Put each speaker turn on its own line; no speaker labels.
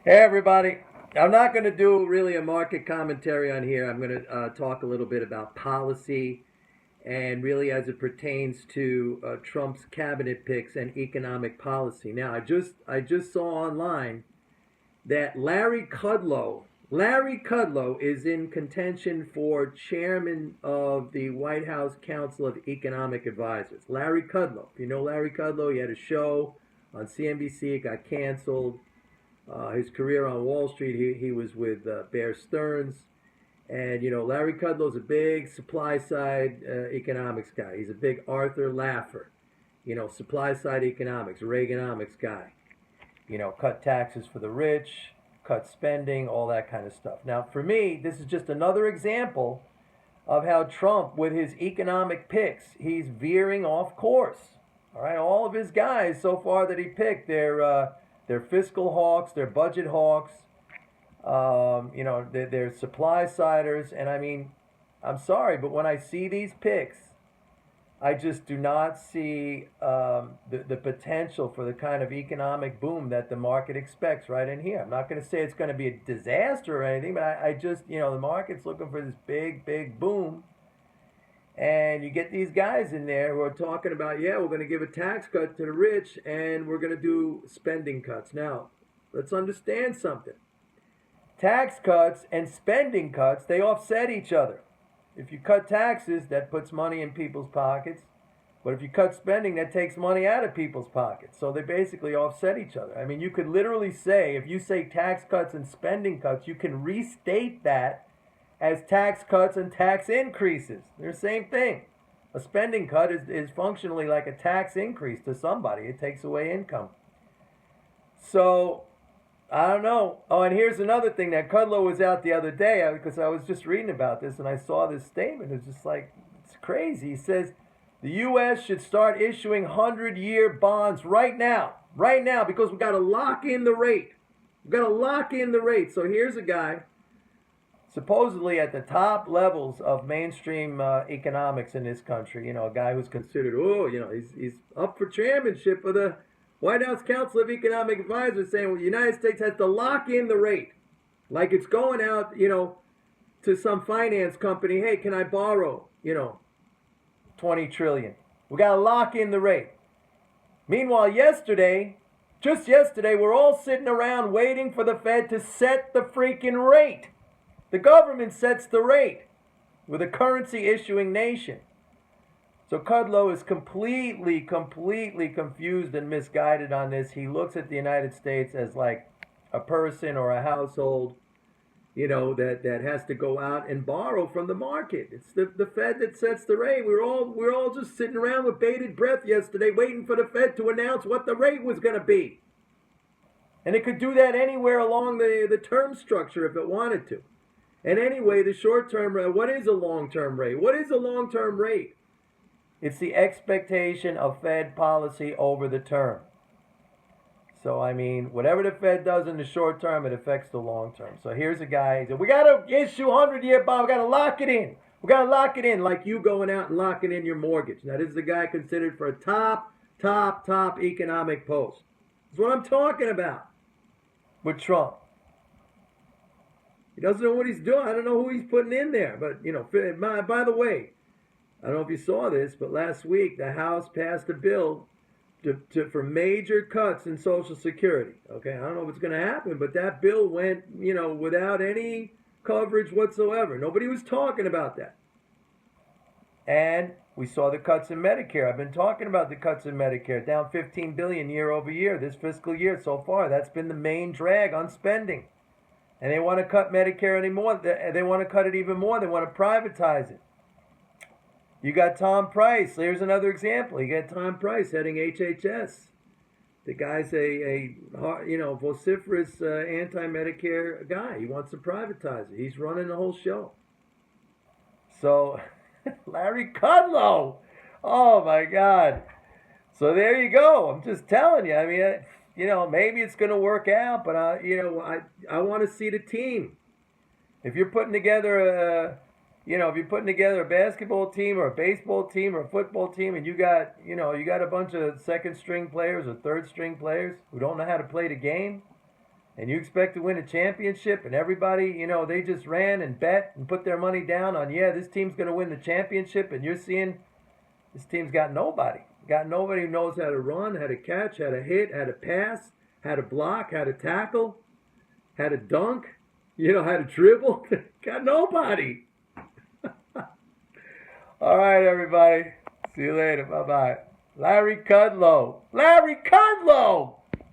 Hey everybody. I'm not going to do really a market commentary on here. I'm going to talk a little bit about policy and really as it pertains to Trump's cabinet picks and economic policy. Now, I just saw online that Larry Kudlow is in contention for chairman of the White House Council of Economic Advisors. Larry Kudlow. If you know Larry Kudlow, he had a show on CNBC. It got canceled. His career on Wall Street, he was with Bear Stearns. And, Larry Kudlow's a big supply side economics guy. He's a big Arthur Laffer, supply side economics, Reaganomics guy. Cut taxes for the rich, cut spending, all that kind of stuff. Now, for me, this is just another example of how Trump, with his economic picks, he's veering off course. All right, all of his guys so far that he picked, they're fiscal hawks, they're budget hawks, they're supply siders, and I mean, I'm sorry, but when I see these picks, I just do not see the potential for the kind of economic boom that the market expects right in here. I'm not going to say it's going to be a disaster or anything, but I just, the market's looking for this big, big boom. And you get these guys in there who are talking about, yeah, we're going to give a tax cut to the rich and we're going to do spending cuts. Now, let's understand something. Tax cuts and spending cuts, they offset each other. If you cut taxes, that puts money in people's pockets. But if you cut spending, that takes money out of people's pockets. So they basically offset each other. I mean, you could literally say, if you say tax cuts and spending cuts, you can restate that as tax cuts and tax increases. They're the same thing. A spending cut is functionally like a tax increase to somebody. It takes away income. So, I don't know. Oh, and here's another thing that Kudlow was out the other day because I was just reading about this and I saw this statement. It's just like, it's crazy. He says the U.S. should start issuing 100-year bonds right now. Right now, because we've got to lock in the rate. We've got to lock in the rate. So here's a guy supposedly at the top levels of mainstream economics in this country, a guy who's considered, he's up for chairmanship of the White House Council of Economic Advisors, saying, well, the United States has to lock in the rate. Like it's going out, to some finance company, hey, can I borrow, 20 trillion? We got to lock in the rate. Meanwhile, just yesterday, we're all sitting around waiting for the Fed to set the freaking rate. The government sets the rate. We're a currency issuing nation. So Kudlow is completely confused and misguided on this. He looks at the United States as like a person or a household, that has to go out and borrow from the market. It's the Fed that sets the rate. We're all just sitting around with bated breath yesterday waiting for the Fed to announce what the rate was going to be. And it could do that anywhere along the term structure if it wanted to. And anyway, the short-term rate, what is a long-term rate? What is a long-term rate? It's the expectation of Fed policy over the term. So, I mean, whatever the Fed does in the short term, it affects the long term. So here's a guy, he said, we got to issue 100-year bond. We got to lock it in. We got to lock it in like you going out and locking in your mortgage. Now, this is a guy considered for a top economic post. That's what I'm talking about with Trump. He doesn't know what he's doing. I don't know who he's putting in there. But, by the way, I don't know if you saw this, but last week the House passed a bill for major cuts in Social Security. Okay, I don't know what's going to happen, but that bill went, without any coverage whatsoever. Nobody was talking about that. And we saw the cuts in Medicare. I've been talking about the cuts in Medicare, down $15 billion year over year this fiscal year so far. That's been the main drag on spending. And they want to cut Medicare anymore. They want to cut it even more. They want to privatize it. You got Tom Price. Here's another example. You got Tom Price heading HHS. The guy's a vociferous anti-Medicare guy. He wants to privatize it. He's running the whole show. So, Larry Kudlow. Oh, my God. So there you go. I'm just telling you. I mean, maybe it's going to work out, but I want to see the team. If you're putting together a basketball team or a baseball team or a football team, and you got a bunch of second string players or third string players who don't know how to play the game, And you expect to win a championship, and everybody, you know, they just ran and bet and put their money down on, yeah, this team's going to win the championship, and you're seeing this team's got nobody. Got nobody who knows how to run, how to catch, how to hit, how to pass, how to block, how to tackle, how to dunk, you know, how to dribble. Got nobody. All right, everybody. See you later. Bye-bye. Larry Kudlow. Larry Kudlow!